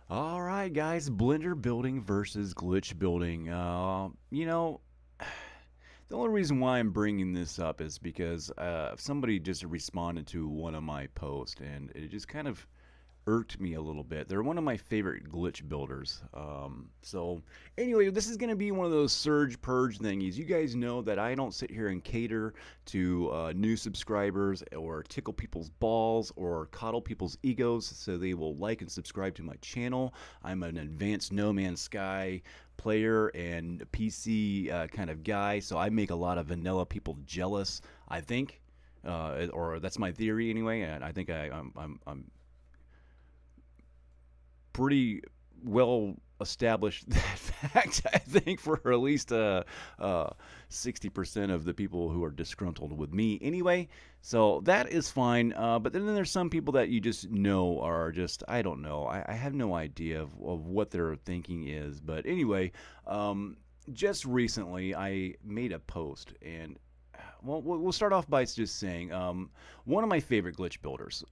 All right, guys, Blender building versus glitch building. The only reason why I'm bringing this up is because somebody just responded to one of my posts, and it just kind of irked me a little bit. They're one of my favorite glitch builders. So anyway, this is going to be one of those surge purge thingies. You guys know that I don't sit here and cater to new subscribers or tickle people's balls or coddle people's egos so they will like and subscribe to my channel. I'm an advanced No Man's Sky player and PC kind of guy, so I make a lot of vanilla people jealous. I think, or that's my theory anyway, and I think I'm pretty well established that fact, I think, for at least 60% of the people who are disgruntled with me anyway. So that is fine. But then there's some people that you just know are just, I don't know. I have no idea of what their thinking is. But anyway, just recently I made a post and well, we'll start off by just saying one of my favorite glitch builders,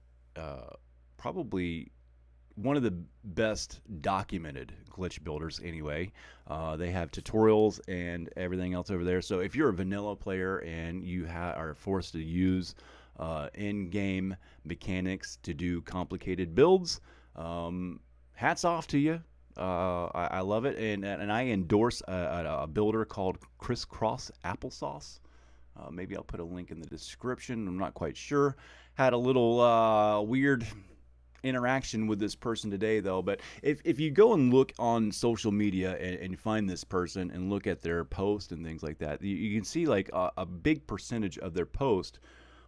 probably one of the best documented glitch builders anyway. They have tutorials and everything else over there. So if you're a vanilla player and you are forced to use in-game mechanics to do complicated builds, hats off to you. I love it, and I endorse a builder called CrisCrosApleSoS. Maybe I'll put a link in the description. I'm not quite sure. Had a little weird interaction with this person today though, but if you go and look on social media and find this person and look at their post and things like that, you can see like a big percentage of their post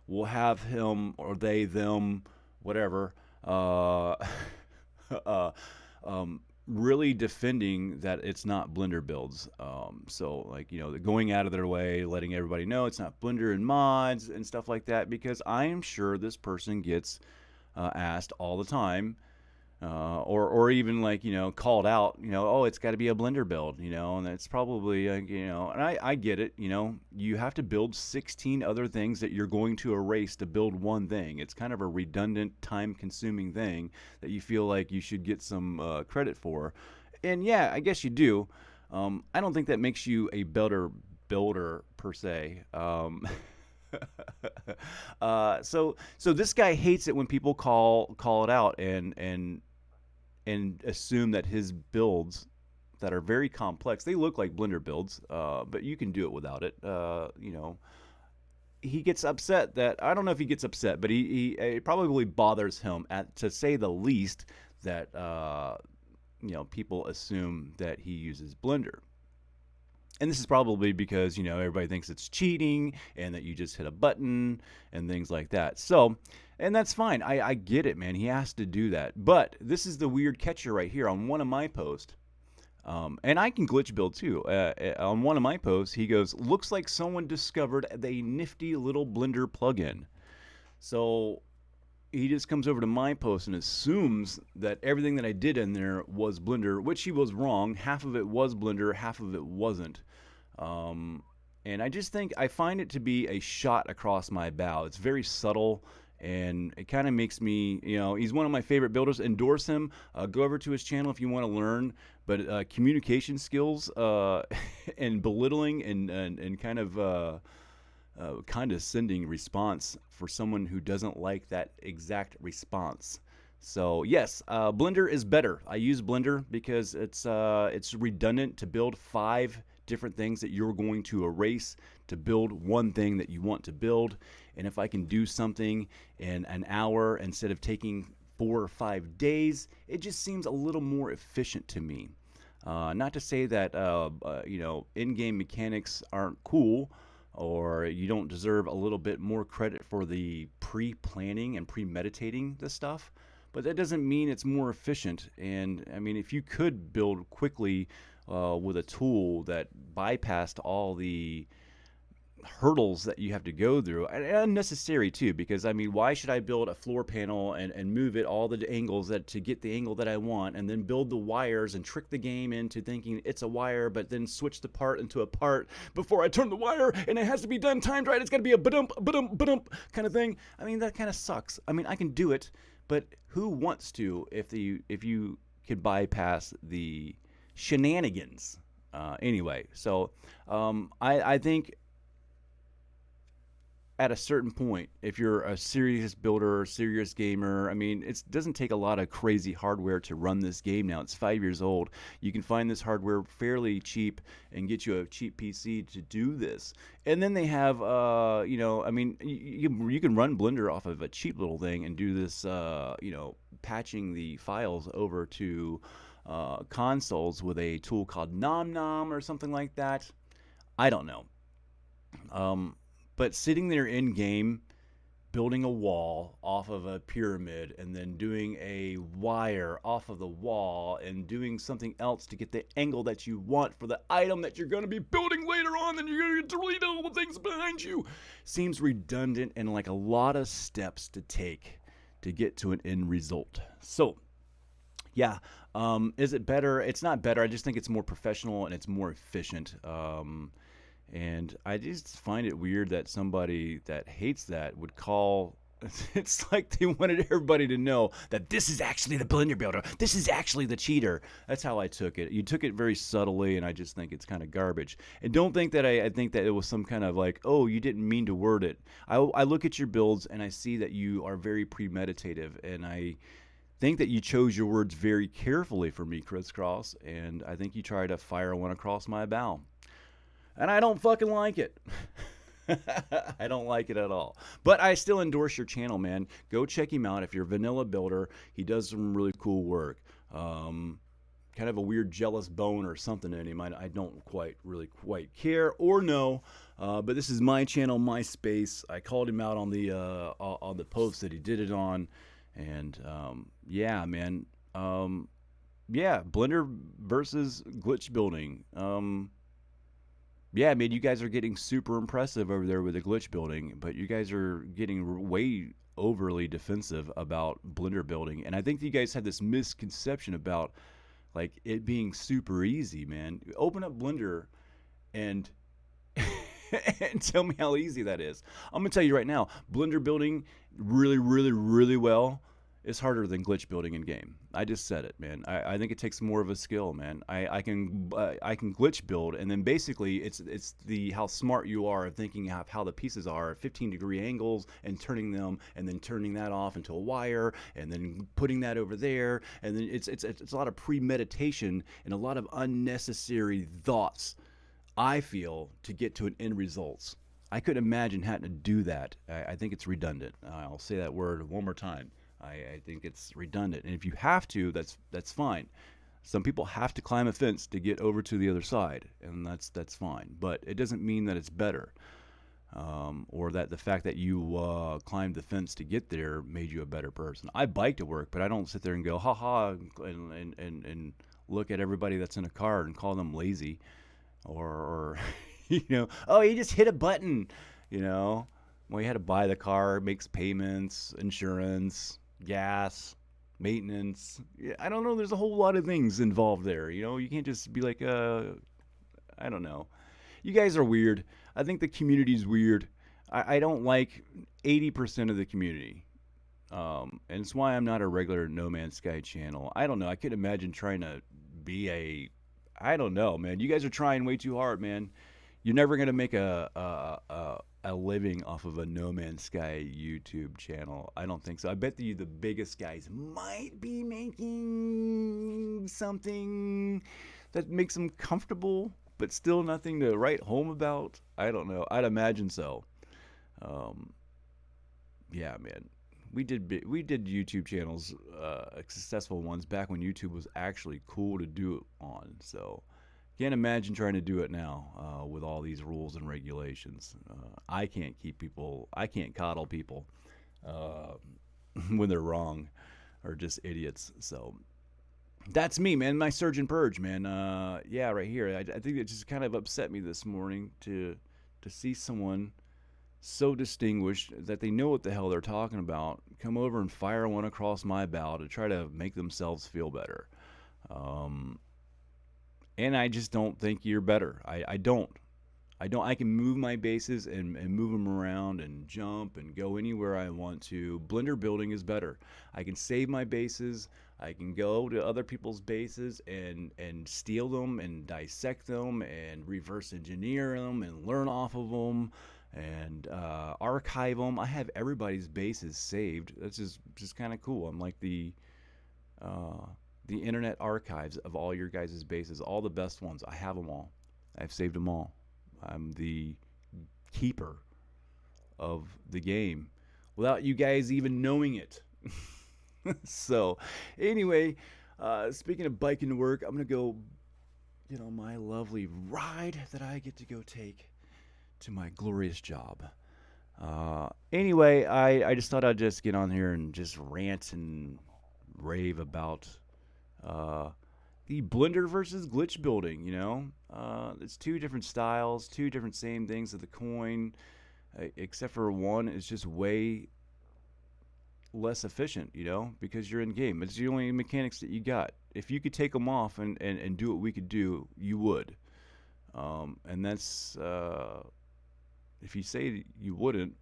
will have him or they them whatever uh, really defending that it's not Blender builds. So like, going out of their way, letting everybody know it's not Blender and mods and stuff like that, because I am sure this person gets asked all the time, or even like called out. Oh, it's got to be a Blender build. And it's probably and I get it. You have to build 16 other things that you're going to erase to build one thing. It's kind of a redundant, time-consuming thing that you feel like you should get some credit for. And yeah, I guess you do. I don't think that makes you a better builder per se. So this guy hates it when people call it out and assume that his builds that are very complex, they look like Blender builds, but you can do it without it. He gets upset that, I don't know if he gets upset, but he it probably bothers him, to say the least, that people assume that he uses Blender. And this is probably because everybody thinks it's cheating and that you just hit a button and things like that. So, and that's fine. I get it, man. He has to do that. But this is the weird catcher right here on one of my posts. And I can glitch build too. On one of my posts, he goes, "Looks like someone discovered a nifty little Blender plugin." So he just comes over to my post and assumes that everything that I did in there was Blender, which he was wrong. Half of it was Blender, half of it wasn't. Um, and I find it to be a shot across my bow. It's very subtle, and it kind of makes me, he's one of my favorite builders. Endorse him. Go over to his channel if you want to learn. But communication skills and belittling and kind of condescending response for someone who doesn't like that exact response. So yes, Blender is better. I use Blender because it's redundant to build 5 different things that you're going to erase to build one thing that you want to build. And if I can do something in an hour instead of taking 4 or 5 days, it just seems a little more efficient to me. Not to say that in-game mechanics aren't cool, or you don't deserve a little bit more credit for the pre-planning and premeditating the stuff, but that doesn't mean it's more efficient. And I mean, if you could build quickly with a tool that bypassed all the hurdles that you have to go through, and unnecessary too, because I mean, why should I build a floor panel and move it all the angles to get the angle that I want, and then build the wires and trick the game into thinking it's a wire, but then switch the part into a part before I turn the wire, and it has to be done timed right. It's got to be a ba-dump, ba-dump, ba-dump kind of thing. I mean, that kind of sucks. I mean, I can do it, but who wants to if you can bypass the shenanigans. Anyway, so I think at a certain point, if you're a serious builder, serious gamer, I mean, it doesn't take a lot of crazy hardware to run this game now. It's 5 years old. You can find this hardware fairly cheap and get you a cheap PC to do this. And then they have, I mean, you can run Blender off of a cheap little thing and do this, patching the files over to consoles with a tool called Nom Nom or something like that. I don't know. Um, but sitting there in game, building a wall off of a pyramid, and then doing a wire off of the wall, and doing something else to get the angle that you want for the item that you're going to be building later on, then you're going to get to read all the things behind you, seems redundant and like a lot of steps to take to get to an end result. So, yeah. Is it better? It's not better. I just think it's more professional and it's more efficient. And I just find it weird that somebody that hates that would call. It's like they wanted everybody to know that this is actually the Blender builder. This is actually the cheater. That's how I took it. You took it very subtly, and I just think it's kind of garbage. And don't think that I think that it was some kind of like, oh, you didn't mean to word it. I look at your builds, and I see that you are very premeditative, and I think that you chose your words very carefully for me, CrisCross, and I think you tried to fire one across my bow. And I don't fucking like it. I don't like it at all. But I still endorse your channel, man. Go check him out if you're a vanilla builder. He does some really cool work. Kind of a weird jealous bone or something in him. I don't really quite care or know. But this is my channel, my space. I called him out on the post that he did it on. And yeah, man. Yeah, Blender versus glitch building. Yeah, man, you guys are getting super impressive over there with the glitch building, but you guys are getting way overly defensive about Blender building. And I think you guys have this misconception about like it being super easy, man. Open up Blender and and tell me how easy that is. I'm gonna tell you right now, Blender building really, really, really well is harder than glitch building in game. I just said it, man. I think it takes more of a skill, man. I can glitch build, and then basically it's the how smart you are of thinking of how the pieces are at 15-degree angles and turning them, and then turning that off into a wire, and then putting that over there, and then it's a lot of premeditation and a lot of unnecessary thoughts. I feel to get to an end results. I couldn't imagine having to do that. I think it's redundant. I'll say that word one more time. I think it's redundant, and if you have to, that's fine. Some people have to climb a fence to get over to the other side, and that's fine. But it doesn't mean that it's better, or that the fact that you climbed the fence to get there made you a better person. I bike to work, but I don't sit there and go ha ha and look at everybody that's in a car and call them lazy, or oh, you just hit a button, Well, you had to buy the car, makes payments, insurance, gas, maintenance. Yeah, I don't know. There's a whole lot of things involved there. You can't just be like, I don't know. You guys are weird. I think the community's weird. I don't like 80% of the community. And it's why I'm not a regular No Man's Sky channel. I don't know. I could imagine trying to be I don't know, man. You guys are trying way too hard, man. You're never gonna make a living off of a No Man's Sky YouTube channel. I don't think so. I bet the biggest guys might be making something that makes them comfortable, but still nothing to write home about. I don't know. I'd imagine so. Yeah, man. We did YouTube channels, successful ones back when YouTube was actually cool to do it on. So can't imagine trying to do it now with all these rules and regulations. I can't coddle people when they're wrong or just idiots. So that's me, man. My surge and purge, man. Yeah, right here. I think it just kind of upset me this morning to see someone so distinguished that they know what the hell they're talking about come over and fire one across my bow to try to make themselves feel better. And I just don't think you're better. I don't. I can move my bases and move them around and jump and go anywhere I want to. Blender building is better. I can save my bases. I can go to other people's bases and steal them and dissect them and reverse engineer them and learn off of them and archive them. I have everybody's bases saved. That's just kind of cool. I'm like uh, the internet archives of all your guys' bases, all the best ones. I have them all. I've saved them all. I'm the keeper of the game without you guys even knowing it. So, anyway, speaking of biking to work, I'm gonna go get on my lovely ride that I get to go take to my glorious job. Anyway, I just thought I'd just get on here and just rant and rave about uh, the Blender versus glitch building. It's two different styles, two different same things of the coin, except for one is just way less efficient, because you're in game. It's the only mechanics that you got. If you could take them off and do what we could do, you would. And that's, if you say you wouldn't,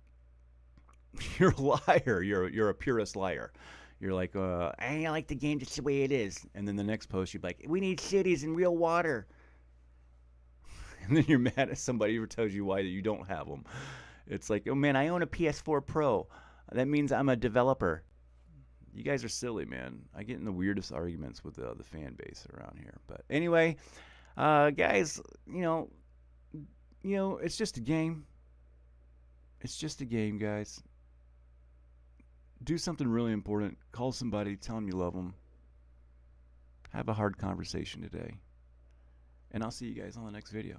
you're a liar. You're a purist liar. You're like, I like the game just the way it is. And then the next post, you're like, we need cities and real water. And then you're mad at somebody who tells you why that you don't have them. It's like, oh man, I own a PS4 Pro. That means I'm a developer. You guys are silly, man. I get in the weirdest arguments with the fan base around here. But anyway, guys, it's just a game. It's just a game, guys. Do something really important. Call somebody. Tell them you love them. Have a hard conversation today. And I'll see you guys on the next video.